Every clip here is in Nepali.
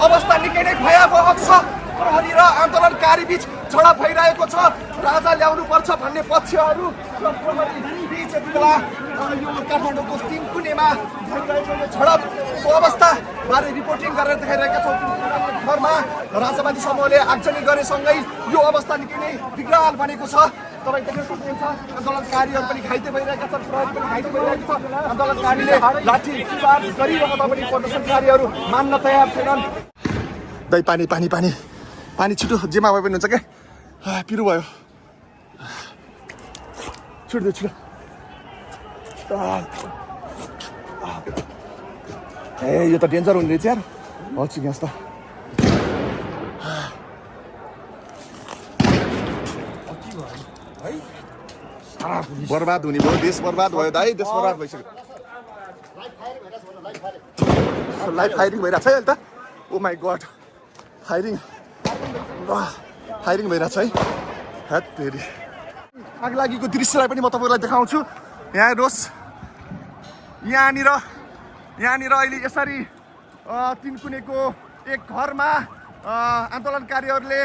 अवस्था निकै नै भयावह छ। प्रहरी र आन्दोलनकारी बीच झडप भइरहेको छ। राजा ल्याउनु पर्छ भन्ने पक्षहरू र प्रहरी बीच यति बेला यो काठमाडौँको तिनकुनेमा भइरहेको झडपको अवस्था बारे रिपोर्टिङ गरेर देखाइरहेका छौँ। घरमा राजावादी समूहले आगजनी गरेसँगै यो अवस्था निकै नै विकराल बनेको छ। तपाईँ देख्न सक्नुहुन्छ आन्दोलनकारीहरू पनि घाइते भइरहेका छन्, प्रहरी पनि घाइते भइरहेको छ। आन्दोलनकारीले लाठी चार्ज गरिरहेको पनि प्रदर्शनकारीहरू मान्न तयार छैनन्। दाइ पानी पानी पानी पानी छिटो जेमा भए पनि हुन्छ क्या। पिरो भयो, छिटो छिटो। ए यो त डेन्जर हुने रहेछ यार। हल्छु ग्यास त बर्बाद हुने भयो, देश बर्बाद भयो दाइ, देश बर्बाद भइसक्यो। लाइभ फायरिङ भइरहेछ है अहिले त। ओ माई गड, फायरिङ फायरिङ भइरहेछ है। हेट तेरी आगलागीको दृश्यलाई पनि म तपाईँलाई देखाउँछु। यहाँ हेर्नुहोस्, यहाँनिर अहिले यसरी तिनकुनेको एक घरमा आन्दोलनकारीहरूले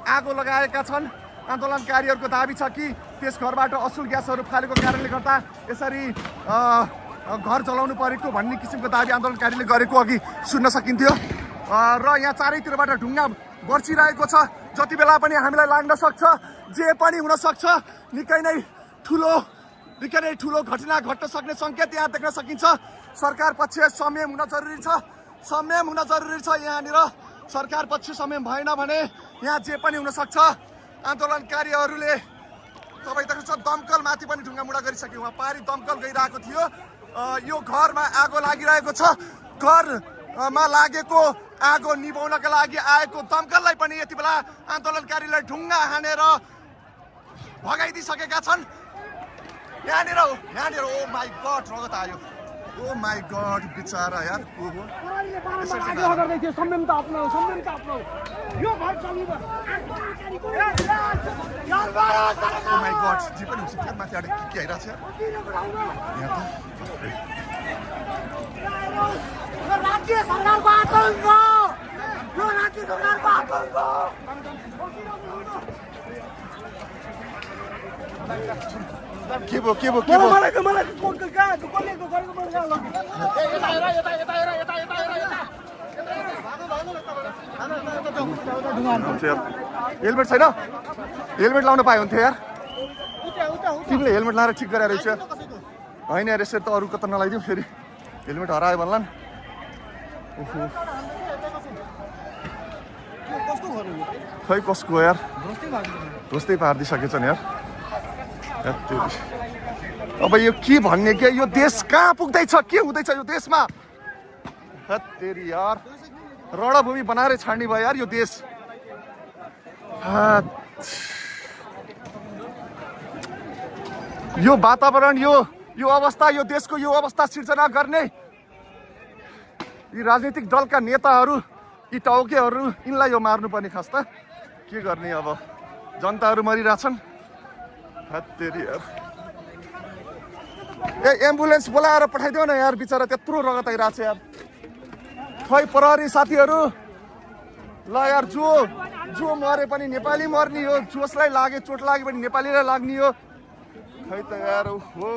आगो लगाएका छन्। आन्दोलनकारीहरूको दाबी छ कि त्यस घरबाट असुल ग्यासहरू फालेको कारणले गर्दा यसरी घर जलाउनु परेको भन्ने किसिमको दाबी आन्दोलनकारीले गरेको अघि सुन्न सकिन्थ्यो। र यहाँ चारैतिरबाट ढुङ्गा बर्सिरहेको छ। जति बेला पनि हामीलाई लाग्न सक्छ, जे पनि हुन सक्छ। निकै नै ठुलो घटना घट्न सक्ने सङ्केत यहाँ देख्न सकिन्छ। सरकार पक्ष संयम हुन जरुरी छ, संयम हुन जरुरी छ। यहाँनिर सरकार पक्ष संयम भएन भने यहाँ जे पनि हुन सक्छ। आन्दोलनकारीहरूले तपाईँ देख्नुहुन्छ दमकल माथि पनि ढुङ्गामुढा गरिसक्यो। उहाँ पारी दमकल गइरहेको थियो। यो घरमा आगो लागिरहेको छ। घरमा लागेको आगो निभाउनका लागि आएको दमकललाई पनि यति बेला आन्दोलनकारीले ढुङ्गा हानेर भगाइदिइसकेका छन्। यहाँनिर ओ माई गड रगत आयो। ओ माई गड बिचारा यार। ओ माई गड, जे पनि हुन्छ त्यो माथि आएर के आइरहेको छ यहाँ त। राज्य सरकारको आतंक हो, यो राज्य सरकारको आतंक हो। के भयो हेलमेट छैन? हेलमेट लाउन पाए हुन्थ्यो यार। तिमीले हेलमेट लाएर ठिक गरेर रहेछ होइन यार। यसरी त अरूको त नलाइदिउँ, फेरि हेलमेट हरायो भन्ला। खै कसको हो यार, ध्वस्तै पारिदिइसकेछन् यार। अब यो के भन्ने, के यो देश कहाँ पुग्दैछ, के हुँदैछ यो देशमा? तेरी यार, रणभूमि बनाएर छाड्ने भयो यार यो देश। यो वातावरण, यो अवस्था, यो देशको यो अवस्था सिर्जना गर्ने यी राजनीतिक दलका नेताहरू, यी टाउकेहरू, यिनलाई यो मार्नुपर्ने खास त। के गर्ने अब, जनताहरू मरिरहेछन्। तेरी यार, ए एम्बुलेन्स बोलाएर पठाइदेऊ न यार, बिचरा त्यत्रो रगत आइरहेको छ यार। खै प्रहरी साथीहरू, ल यार, जो मरे पनि नेपाली मर्ने हो, जसलाई लागे चोट लाग्यो भने नेपालीलाई लाग्ने हो। खै त यार, हो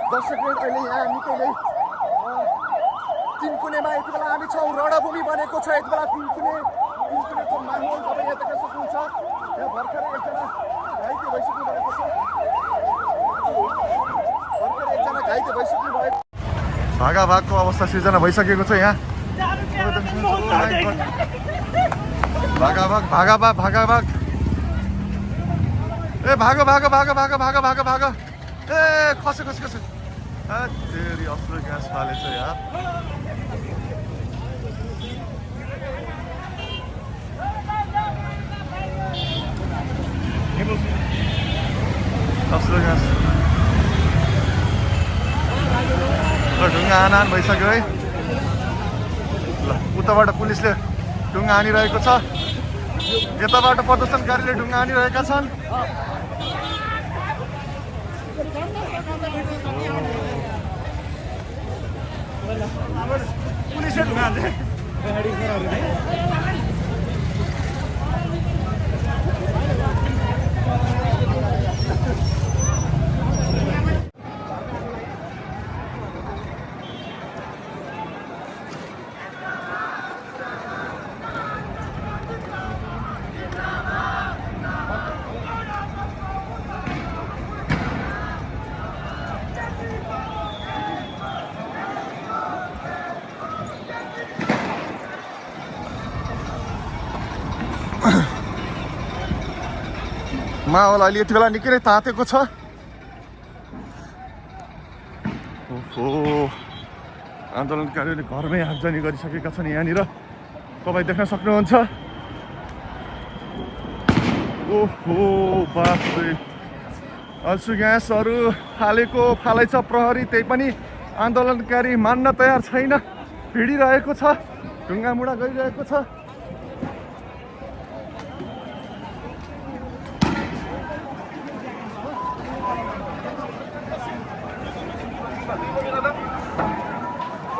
दर्शकले अहिले यहाँ निकै नै तिनकुनेमा यति बेला हामी छौँ। रणभूमि बनेको छ यति बेला तिनकुनेको माहौल तपाईँ यहाँ देख्न सक्नुहुन्छ। यहाँ भर्खरै एकजना घाइते भइसक्नु भएको छ। भागाभागको अवस्था सिर्जना भइसकेको छ यहाँ। भागाभाग ए भाग ए खस तेरी अस्त्र ग्यास फालेछ यार। अस्त्र ग्यास ढुङ्गा हानाहान भइसक्यो है। ल उताबाट पुलिसले ढुङ्गा हानिरहेको छ, यताबाट प्रदर्शनकारीले ढुङ्गा हानिरहेका छन्। पुलिसले ढुङ्गा हाल्छ माहौल अहिले यति बेला निकै नै तातेको छ ओहो आन्दोलनकारीहरूले घरमै आगजनी गरिसकेका छन् यहाँनिर तपाईँ देख्न सक्नुहुन्छ ओहो बाफरे अल्सु ग्यासहरू फालेको फालै छ प्रहरी त्यही पनि आन्दोलनकारी मान्न तयार छैन भिडिरहेको छ ढुङ्गामुढा गरिरहेको छ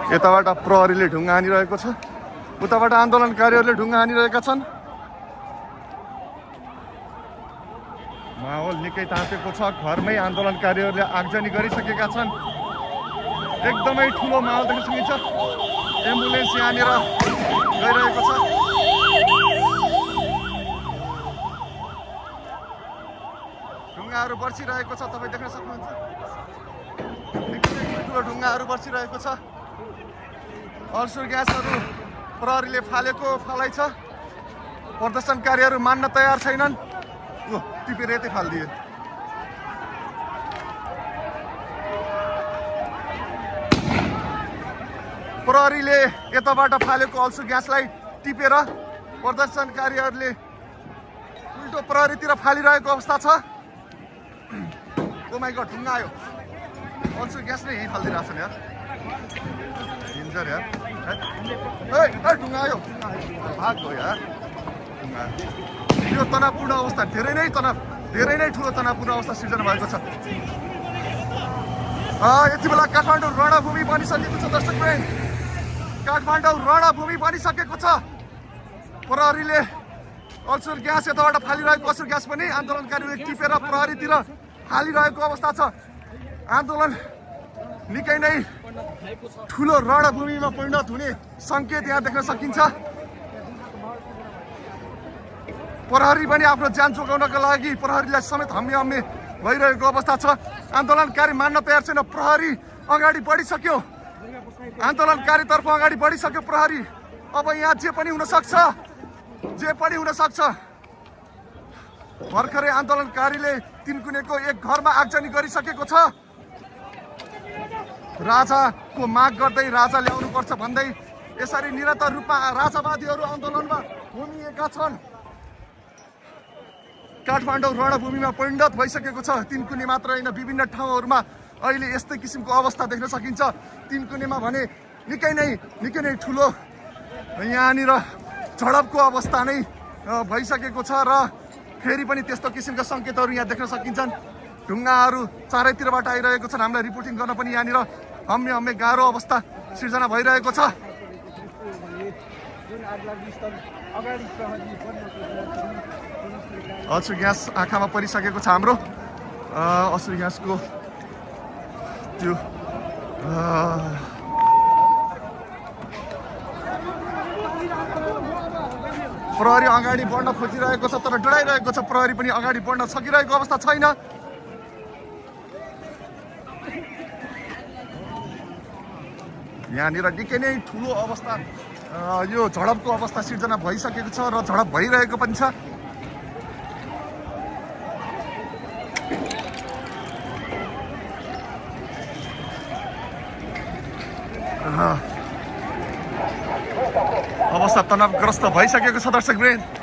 यताबाट प्रहरीले ढुङ्गा हानिरहेको छ उताबाट आन्दोलनकारीहरूले ढुङ्गा हानिरहेका छन् माहौल निकै तातेको छ घरमै आन्दोलनकारीहरूले आगजनी गरिसकेका छन् एकदमै ठुलो माहौल देख्न सकिन्छ एम्बुलेन्स यहाँनिर गइरहेको छ ढुङ्गाहरू बर्सिरहेको छ तपाईँ देख्न सक्नुहुन्छ ठुलो ढुङ्गाहरू बर्सिरहेको छ अल्सुर ग्यासहरू प्रहरीले फालेको फालै छ प्रदर्शनकारीहरू मान्न तयार छैनन् टिपेर यतै फालिदिए प्रहरीले यताबाट फालेको अल्सुर ग्यासलाई टिपेर प्रदर्शनकारीहरूले उल्टो प्रहरीतिर फालिरहेको अवस्था छ ओ माइ गॉड ढुङ्गा आयो अल्सुर ग्यास नै यहीँ फालिदिइरहेको छ नि यार यार ढुङ्गा आयो भाग गयो यार ढुङ्गा यो तनावपूर्ण अवस्था धेरै नै ठुलो तनावपूर्ण अवस्था सिर्जना भएको छ यति बेला काठमाडौँ रणभूमि बनिसकेको छ दर्शक बहन काठमाडौँ रणभूमि बनिसकेको छ प्रहरीले अल्सुर ग्यास यताबाट फालिरहेको अल्सुर ग्यास पनि आन्दोलनकारीले टिपेर प्रहरीतिर फालिरहेको अवस्था छ आन्दोलन निकै नै ठुलो रणभूमिमा परिणत हुने सङ्केत यहाँ देख्न सकिन्छ प्रहरी पनि आफ्नो ज्यान जोगाउनका लागि प्रहरीलाई समेत हम्मे भइरहेको अवस्था छ आन्दोलनकारी मान्न तयार छैन प्रहरी अगाडि बढिसक्यो आन्दोलनकारीतर्फ अगाडि बढिसक्यो प्रहरी अब यहाँ जे पनि हुन सक्छ भर्खरै आन्दोलनकारीले तिनकुनेको एक घरमा आगजनी गरिसकेको छ राजाको माग गर्दै राजा ल्याउनुपर्छ भन्दै यसरी निरन्तर रूपमा राजावादीहरू आन्दोलनमा घुमिएका छन् काठमाडौँ रणभूमिमा परिणत भइसकेको छ तिनकुने मात्र होइन विभिन्न ठाउँहरूमा अहिले यस्तै किसिमको अवस्था देख्न सकिन्छ तिनकुनेमा भने निकै नै ठुलो यहाँनिर झडपको अवस्था नै भइसकेको छ र फेरि पनि त्यस्तो किसिमका सङ्केतहरू यहाँ देख्न सकिन्छन् ढुङ्गाहरू चारैतिरबाट आइरहेको छन् हामीलाई रिपोर्टिङ गर्न पनि यहाँनिर हम्मे गाह्रो अवस्था सिर्जना भइरहेको छ अल्सुर ग्यास आँखामा परिसकेको छ हाम्रो अल्सुर ग्यासको त्यो प्रहरी अगाडि बढ्न खोजिरहेको छ तर डराइरहेको छ प्रहरी पनि अगाडि बढ्न सकिरहेको अवस्था छैन यहाँनिर निकै नै ठुलो अवस्था यो झडपको अवस्था सिर्जना भइसकेको छ र झडप भइरहेको पनि छ अवस्था तनावग्रस्त भइसकेको छ दर्शकवृन्द